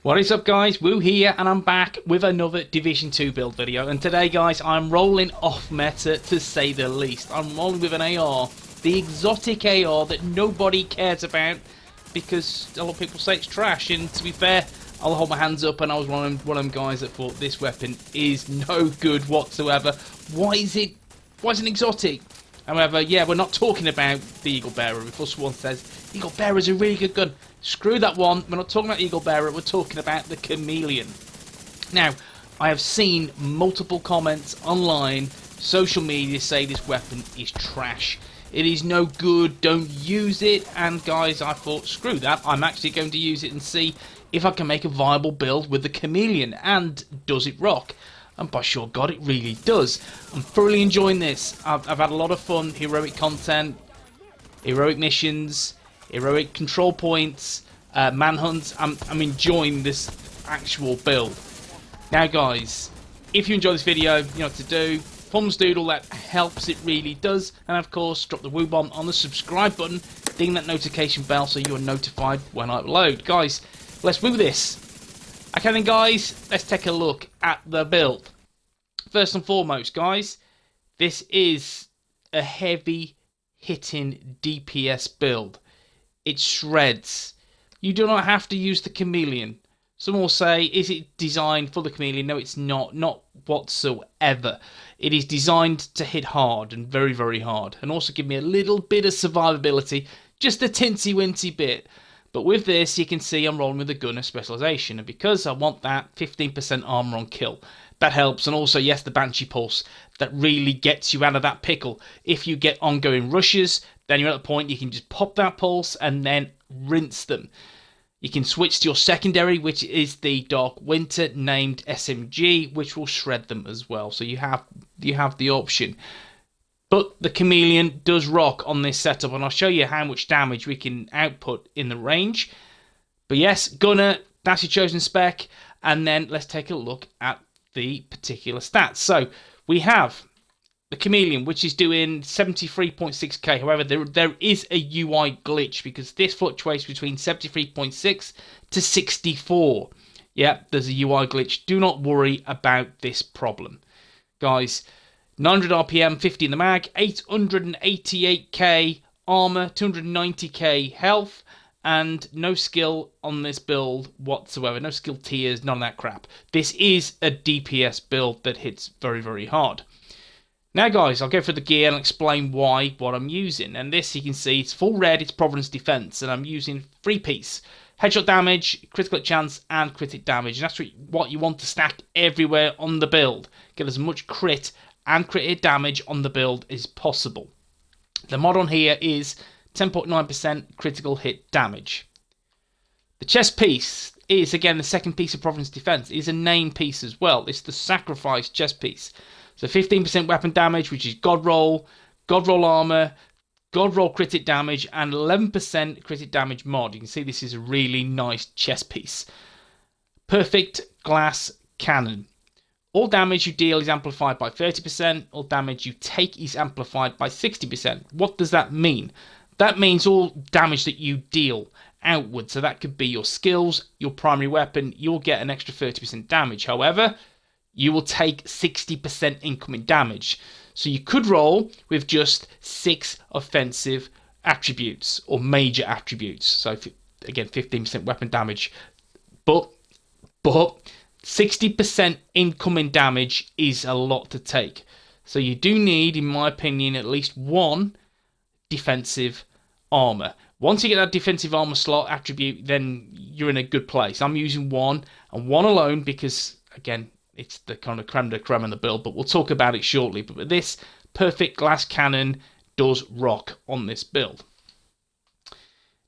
What is up guys, Woo here, and I'm back with another Division 2 build video. And today guys, I'm rolling off meta to say the least. I'm rolling with an AR, the exotic AR that nobody cares about because a lot of people say it's trash. And to be fair, I'll hold my hands up, and I was one of them guys that thought this weapon is no good whatsoever. Why is it exotic? However, yeah, we're not talking about the Eagle Bearer. Before someone says, Eagle Bearer is a really good gun. Screw that one. We're not talking about Eagle Bearer. We're talking about the Chameleon. Now, I have seen multiple comments online, social media say this weapon is trash. It is no good. Don't use it. And guys, I thought, screw that. I'm actually going to use it and see if I can make a viable build with the Chameleon. And does it rock? And by sure God, it really does. I'm thoroughly enjoying this. I've had a lot of fun. Heroic content, heroic missions, heroic control points, manhunts. I'm enjoying this actual build. Now guys, if you enjoy this video, you know what to do. Thumbs doodle, that helps, it really does. And of course, drop the woo bomb on the subscribe button, ding that notification bell so you're notified when I upload. Guys, let's woo this. Okay then guys, let's take a look at the build. First and foremost guys, this is a heavy hitting DPS build. It shreds. You do not have to use the Chameleon. Some will say, is it designed for the Chameleon? No, it's not whatsoever. It is designed to hit hard and very, very hard, and also give me a little bit of survivability, just a tinsy wincy bit. But with this, you can see I'm rolling with a gunner specialization, and because I want that 15% armor on kill, that helps. And also, yes, the Banshee Pulse, that really gets you out of that pickle. If you get ongoing rushes, then you're at the point you can just pop that pulse and then rinse them. You can switch to your secondary, which is the Dark Winter named SMG, which will shred them as well. So you have the option. But the Chameleon does rock on this setup, and I'll show you how much damage we can output in the range. But yes, gunner, that's your chosen spec. And then let's take a look at the particular stats. So we have the Chameleon, which is doing 73.6k. However, there is a UI glitch because this fluctuates between 73.6 to 64. Yeah, there's a UI glitch. Do not worry about this problem. Guys, 900 RPM, 50 in the mag, 888k armor, 290k health, and no skill on this build whatsoever. No skill tiers, none of that crap. This is a DPS build that hits very, very hard. Now guys, I'll go for the gear and explain what I'm using. And this, you can see, it's full red, it's Providence Defense, and I'm using 3-piece. Headshot damage, critical hit chance, and critic damage. And that's what you want to stack everywhere on the build. Get as much crit and crit hit damage on the build as possible. The mod on here is 10.9% critical hit damage. The chest piece is, again, the second piece of Providence Defense. It is a name piece as well. It's the Sacrifice chest piece. So 15% weapon damage, which is God Roll armor, God Roll crit hit damage, and 11% crit hit damage mod. You can see this is a really nice chest piece. Perfect glass cannon. All damage you deal is amplified by 30%. All damage you take is amplified by 60%. What does that mean? That means all damage that you deal outward. So that could be your skills, your primary weapon. You'll get an extra 30% damage. However, you will take 60% incoming damage. So you could roll with just 6 offensive attributes or major attributes. So again, 15% weapon damage. But 60% incoming damage is a lot to take. So you do need, in my opinion, at least one defensive armor. Once you get that defensive armor slot attribute, then you're in a good place. I'm using one, and one alone, because again, it's the kind of creme de creme in the build, but we'll talk about it shortly. But with this, perfect glass cannon does rock on this build.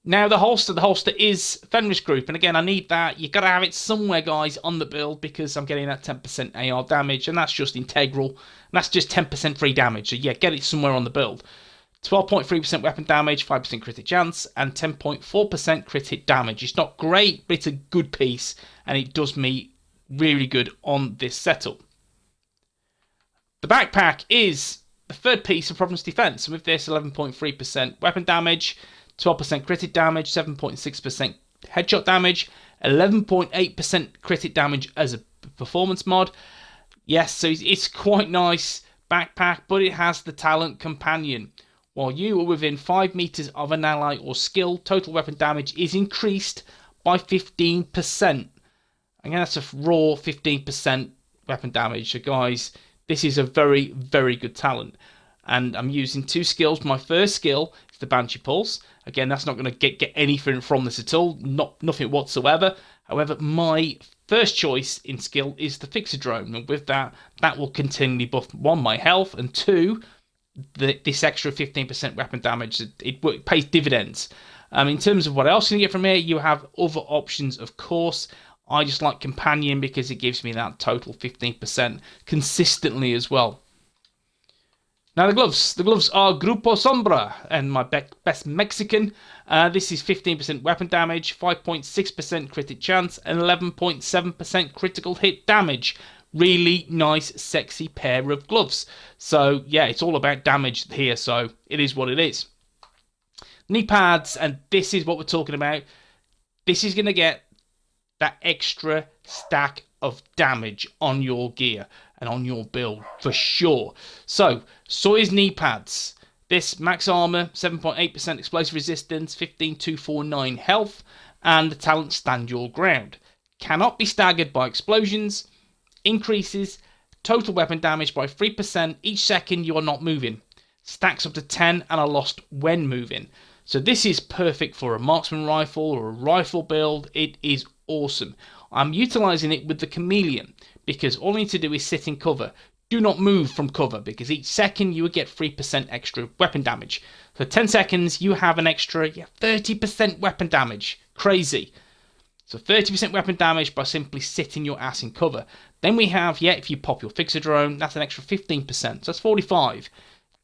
Now the holster is Fenris Group, and again, I need that. You've got to have it somewhere, guys, on the build, because I'm getting that 10% AR damage, and that's just integral, and that's just 10% free damage. So yeah, get it somewhere on the build. 12.3% weapon damage, 5% crit hit chance, and 10.4% crit hit damage. It's not great, but it's a good piece, and it does me really good on this setup. The backpack is the third piece of Providence Defense, and with this, 11.3% weapon damage, 12% crit hit damage, 7.6% headshot damage, 11.8% critic damage as a performance mod. Yes, so it's quite nice backpack, but it has the talent Companion. While you are within 5 meters of an ally or skill, total weapon damage is increased by 15%. Again, that's a raw 15% weapon damage. So guys, this is a very, very good talent. And I'm using 2 skills. My first skill is the Banshee Pulse. Again, that's not going to get anything from this at all. Nothing whatsoever. However, my first choice in skill is the Fixer Drone. And with that, that will continually buff 1, my health, and 2, this extra 15% weapon damage. It pays dividends. In terms of what else you can get from here, you have other options, of course. I just like Companion because it gives me that total 15% consistently as well. Now the gloves. The gloves are Grupo Sombra and my best Mexican. This is 15% weapon damage, 5.6% critic chance, and 11.7% critical hit damage. Really nice, sexy pair of gloves. So yeah, it's all about damage here, so it is what it is. Knee pads, and this is what we're talking about. This is going to get that extra stack of damage on your gear and on your build for sure. So, SAWYERS knee pads. This max armor, 7.8% explosive resistance, 15,249 health, and the talent Stand Your Ground. Cannot be staggered by explosions. Increases total weapon damage by 3% each second you are not moving. Stacks up to 10 and are lost when moving. So this is perfect for a marksman rifle or a rifle build. It is awesome. I'm utilizing it with the Chameleon because all I need to do is sit in cover. Do not move from cover because each second you will get 3% extra weapon damage. For 10 seconds you have an extra 30% weapon damage. Crazy. So 30% weapon damage by simply sitting your ass in cover. Then we have, if you pop your Fixer Drone, that's an extra 15%. So that's 45.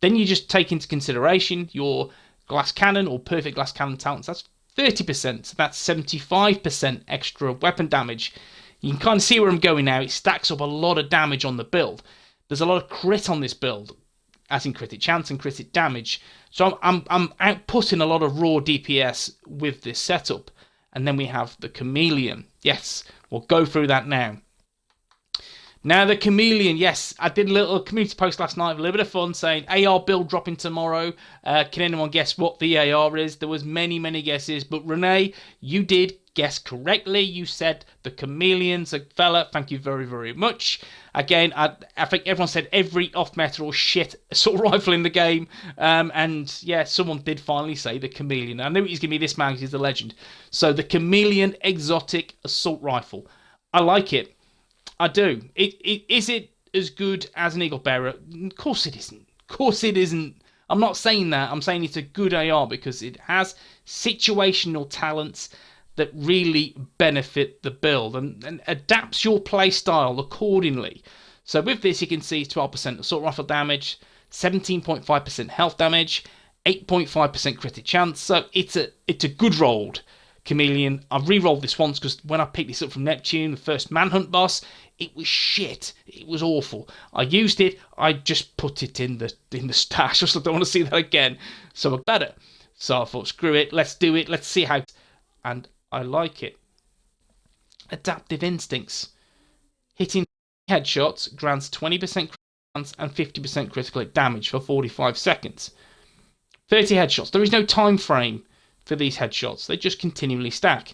Then you just take into consideration your glass cannon or perfect glass cannon talents. That's 30%. So that's 75% extra weapon damage. You can kind of see where I'm going now. It stacks up a lot of damage on the build. There's a lot of crit on this build, as in critic chance and critic damage. So I'm outputting a lot of raw DPS with this setup. And then we have the Chameleon. Yes, we'll go through that now. Now the Chameleon, yes, I did a little community post last night, a little bit of fun, saying AR build dropping tomorrow. Can anyone guess what the AR is? There was many guesses, but Renee, you did guess correctly. You said the Chameleon's a fella. Thank you very much. Again, I think everyone said every off-meta or shit assault rifle in the game. And yeah, someone did finally say the Chameleon. I knew it was going to be this man because he's the legend. So the Chameleon exotic assault rifle. I like it. I do. Is it as good as an Eagle Bearer? Of course it isn't. Of course it isn't. I'm not saying that. I'm saying it's a good AR because it has situational talents that really benefit the build and adapts your play style accordingly. So with this, you can see 12% assault rifle damage, 17.5% health damage, 8.5% critic chance. So it's a good rolled Chameleon. I've re-rolled this once because when I picked this up from Neptune, the first manhunt boss, it was shit. It was awful. I used it. I just put it in the stash. I don't want to see that again. So better. So I thought, screw it. Let's do it. Let's see how. And I like it. Adaptive instincts. Hitting headshots grants 20% chance and 50% critical hit damage for 45 seconds. 30 headshots. There is no time frame for these headshots. They just continually stack.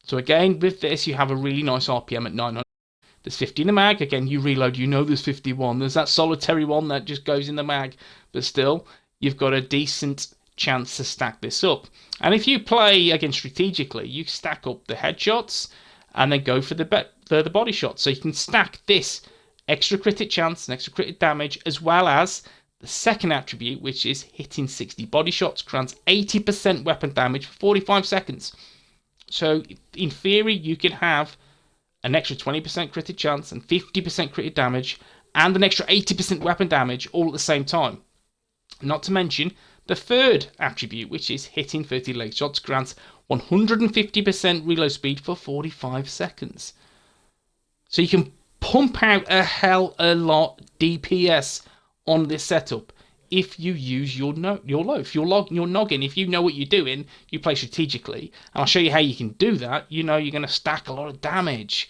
So again, with this, you have a really nice RPM at 900. There's 50 in the mag. Again, you reload, you know there's 51. There's that solitary one that just goes in the mag. But still, you've got a decent chance to stack this up. And if you play, again, strategically, you stack up the headshots and then go for the body shots. So you can stack this extra critic chance and extra critic damage as well as the second attribute, which is hitting 60 body shots, grants 80% weapon damage for 45 seconds. So in theory, you can have an extra 20% critic chance and 50% critic damage and an extra 80% weapon damage all at the same time. Not to mention the third attribute, which is hitting 30 leg shots, grants 150% reload speed for 45 seconds. So you can pump out a hell of a lot DPS on this setup. if you use your loaf, your noggin. If you know what you're doing, you play strategically. And I'll show you how you can do that. You know you're going to stack a lot of damage.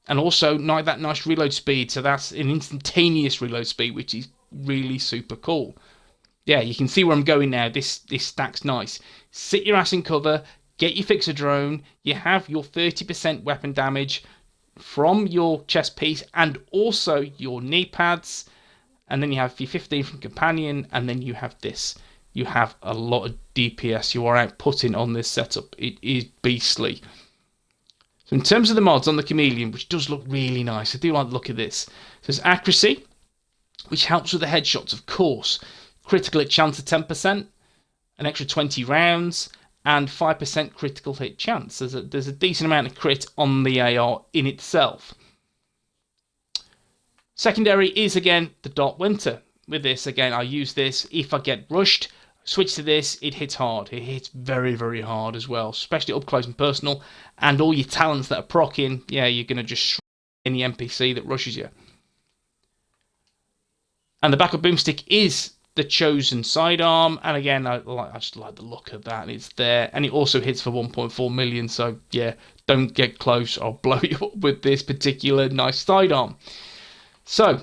And also that nice reload speed. So that's an instantaneous reload speed, which is really super cool. Yeah, you can see where I'm going now. This stack's nice. Sit your ass in cover. Get your fixer drone. You have your 30% weapon damage from your chest piece and also your knee pads. And then you have your 15 from companion, and then you have this. You have a lot of DPS you are outputting on this setup. It is beastly. So in terms of the mods on the Chameleon, which does look really nice, I do like the look of this. So there's accuracy, which helps with the headshots, of course. Critical hit chance of 10%, an extra 20 rounds, and 5% critical hit chance. There's a decent amount of crit on the AR in itself. Secondary is, again, the Dark Winter. With this, again, I use this. If I get rushed, switch to this, it hits hard. It hits very, very hard as well, especially up close and personal. And all your talents that are proccing, yeah, you're going to just shred any NPC that rushes you. And the backup boomstick is the chosen sidearm. And again, I just like the look of that. It's there. And it also hits for 1.4 million. So, yeah, don't get close. I'll blow you up with this particular nice sidearm. So,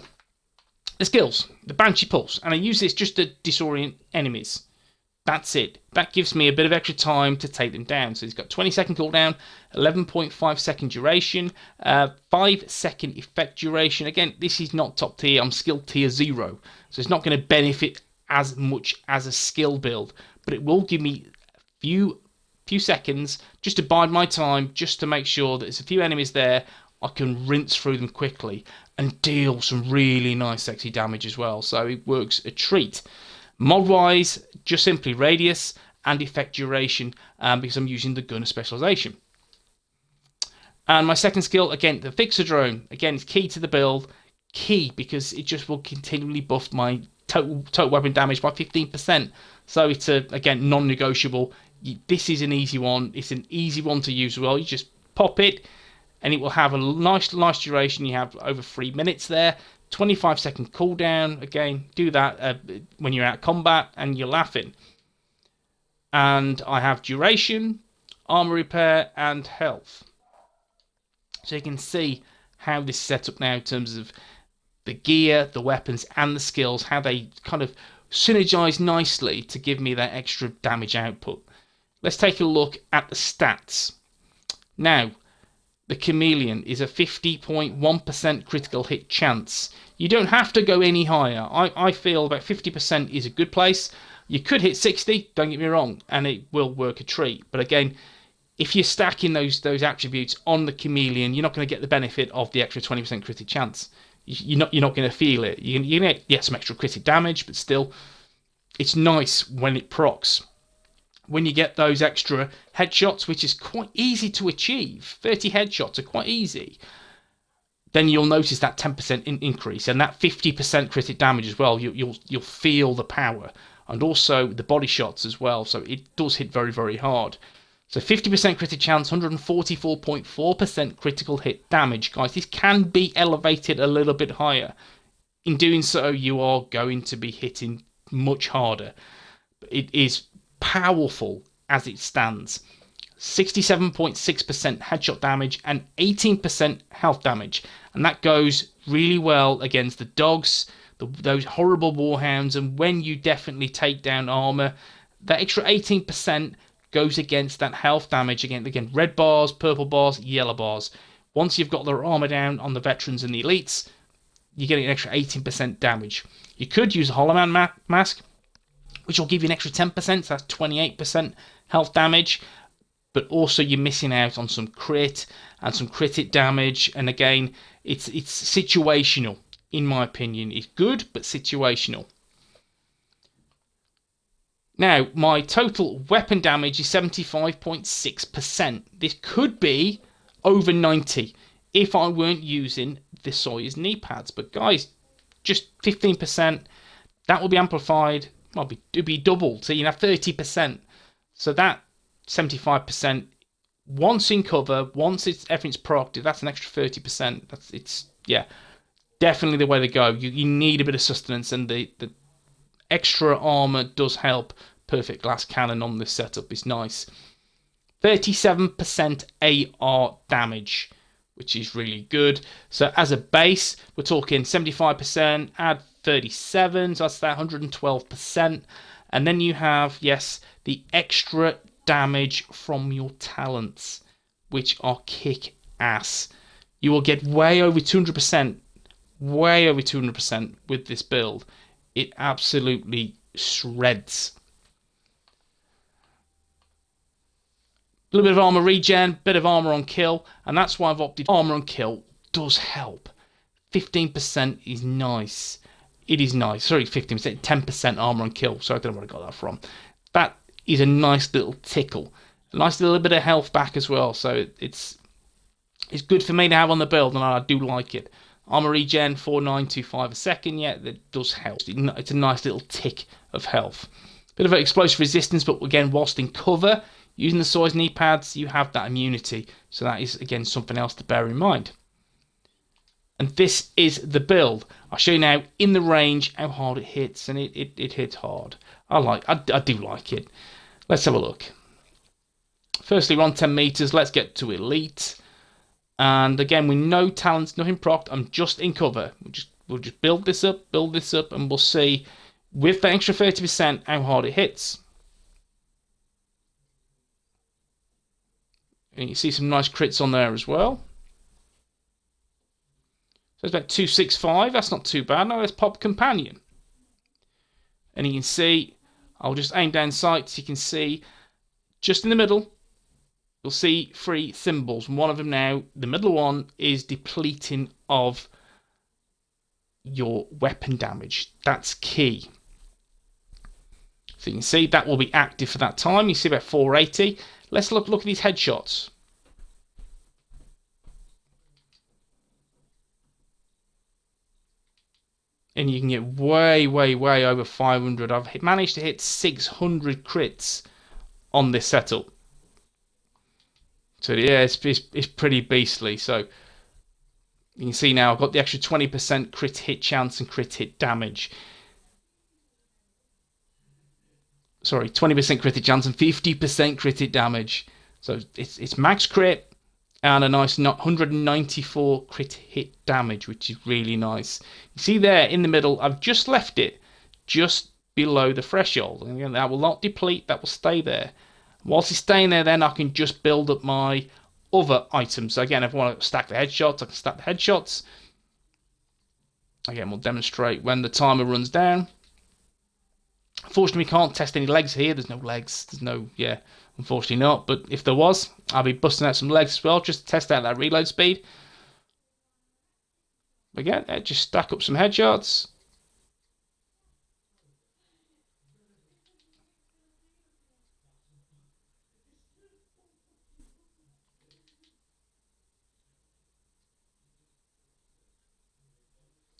the skills, the Banshee Pulse, and I use this just to disorient enemies. That's it. That gives me a bit of extra time to take them down. So it's got 20-second cooldown, 11.5-second duration, 5-second effect duration. Again, this is not top tier. I'm skill tier 0. So it's not going to benefit as much as a skill build. But it will give me a few seconds just to bide my time, just to make sure that there's a few enemies there. I can rinse through them quickly and deal some really nice sexy damage as well. So it works a treat. Mod-wise, just simply radius and effect duration because I'm using the gunner specialization. And my second skill, again, the Fixer Drone. Again, it's key to the build. Key because it just will continually buff my total weapon damage by 15%. So it's, again, non-negotiable. This is an easy one. It's an easy one to use as well. You just pop it and it will have a nice duration. You have over 3 minutes there. 25-second cooldown. Again, do that when you're out combat and you're laughing. And I have duration, armor repair, and health. So you can see how this is set up now in terms of the gear, the weapons, and the skills, how they kind of synergize nicely to give me that extra damage output. Let's take a look at the stats. Now, the Chameleon is a 50.1% critical hit chance. You don't have to go any higher. I feel about 50% is a good place. You could hit 60, don't get me wrong, and it will work a treat. But again, if you're stacking those attributes on the Chameleon, you're not going to get the benefit of the extra 20% crit chance. You're not going to feel it. You're going to get some extra crit damage, but still, it's nice when it procs. When you get those extra headshots, which is quite easy to achieve, 30 headshots are quite easy, then you'll notice that 10% increase and that 50% crit damage as well. You'll feel the power, and also the body shots as well. So it does hit very, very hard. So 50% crit chance, 144.4% critical hit damage. Guys, this can be elevated a little bit higher. In doing so, you are going to be hitting much harder. It is powerful as it stands. 67.6% headshot damage and 18% health damage, and that goes really well against the dogs, those horrible warhounds. And when you definitely take down armor, that extra 18% goes against that health damage. Again, red bars, purple bars, yellow bars. Once you've got their armor down on the veterans and the elites, you're getting an extra 18% damage. You could use a Hollow Man mask, which will give you an extra 10%, so that's 28% health damage. But also you're missing out on some crit and some crit damage. And again, it's situational, in my opinion. It's good, but situational. Now, my total weapon damage is 75.6%. This could be over 90 if I weren't using the SAWYERS knee pads. But guys, just 15%, that will be amplified. Well, it'd be doubled, so you have 30%. So that 75%, once in cover, once everything's procced, that's an extra 30%. Yeah, definitely the way to go. You need a bit of sustenance, and the extra armor does help. Perfect glass cannon on this setup is nice. 37% AR damage, which is really good. So as a base, we're talking 75%, add 37, so that's that 112%. And then you have, yes, the extra damage from your talents, which are kick ass. You will get way over 200%, way over 200% with this build. It absolutely shreds. A little bit of armor regen, bit of armor on kill, and that's why I've opted armor on kill does help. 15% is nice. It is nice. Sorry, 15%, 10% armor on kill. So I don't know where I got that from. That is a nice little tickle. A nice little bit of health back as well. So it's good for me to have on the build, and I do like it. Armor regen, 4925 a second. Yeah, that does help. It's a nice little tick of health. Bit of an explosive resistance, but again, whilst in cover, using the SAWYERS knee pads, you have that immunity. So that is, again, something else to bear in mind. And this is the build. I'll show you now in the range how hard it hits, and it hits hard. I do like it. Let's have a look. Firstly, we're on 10 meters. Let's get to elite. And again, with no talents, nothing procced. I'm just in cover. We'll just build this up, and we'll see with the extra 30% how hard it hits. And you see some nice crits on there as well. So it's about 265. That's not too bad. Now let's pop Companion. And you can see, I'll just aim down sights. You can see just in the middle, you'll see 3 symbols. And one of them now, the middle one, is depleting of your weapon damage. That's key. So you can see that will be active for that time. You see about 480. Let's look at these headshots. And you can get way over 500. I've managed to hit 600 crits on this setup. So yeah, it's pretty beastly. So you can see now I've got the extra 20% crit hit chance and crit hit damage. Sorry, 20% crit hit chance and 50% crit hit damage. So it's max crit and a nice 194 crit hit damage, which is really nice. You see there in the middle, I've just left it just below the threshold. And again, that will not deplete, that will stay there. Whilst it's staying there, then I can just build up my other items. So again, if I want to stack the headshots, I can stack the headshots. Again, we'll demonstrate when the timer runs down. Unfortunately, we can't test any legs here. There's no legs. There's no, yeah, unfortunately not. But if there was, I'll be busting out some legs as well, just to test out that reload speed. Again, just stack up some headshots.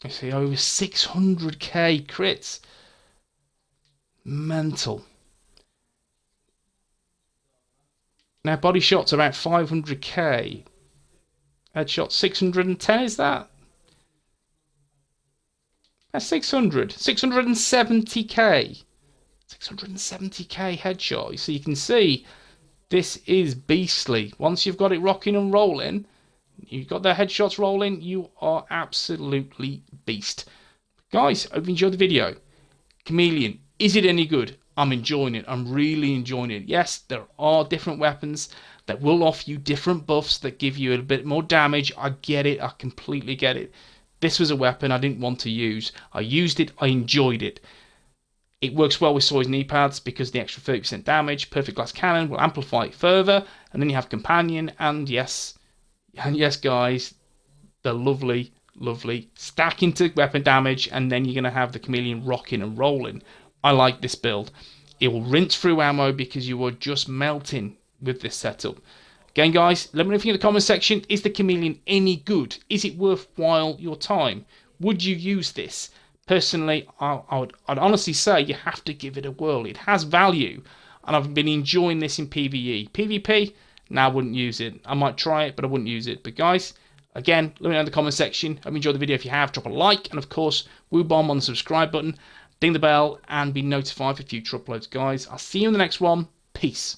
You see, over 600k crits. Mental. Now, body shots are about 500k. Headshot 610, is that? That's 600. 670k. 670k headshot. So you can see this is beastly. Once you've got it rocking and rolling, you've got the headshots rolling, you are absolutely beast. Guys, I hope you enjoyed the video. Chameleon, is it any good? I'm enjoying it. I'm really enjoying it. Yes, there are different weapons that will offer you different buffs that give you a bit more damage. I get it. I completely get it. This was a weapon I didn't want to use. I used it. I enjoyed it. It works well with SAWYERS knee pads because the extra 30% damage, perfect glass cannon will amplify it further. And then you have Companion and yes, guys, the lovely stack into weapon damage, and then you're going to have the Chameleon rocking and rolling. I like this build. It will rinse through ammo because you are just melting with this setup. Again, guys, let me know if you in the comment section, is the Chameleon any good? Is it worthwhile your time? Would you use this? Personally, I'd honestly say you have to give it a whirl. It has value, and I've been enjoying this in PvE. PvP, no, I wouldn't use it. I might try it, but I wouldn't use it. But guys, again, let me know in the comment section. Hope you enjoyed the video. If you have, drop a like, and of course, woo bomb on the subscribe button. ding the bell, and be notified for future uploads, guys. I'll see you in the next one. Peace.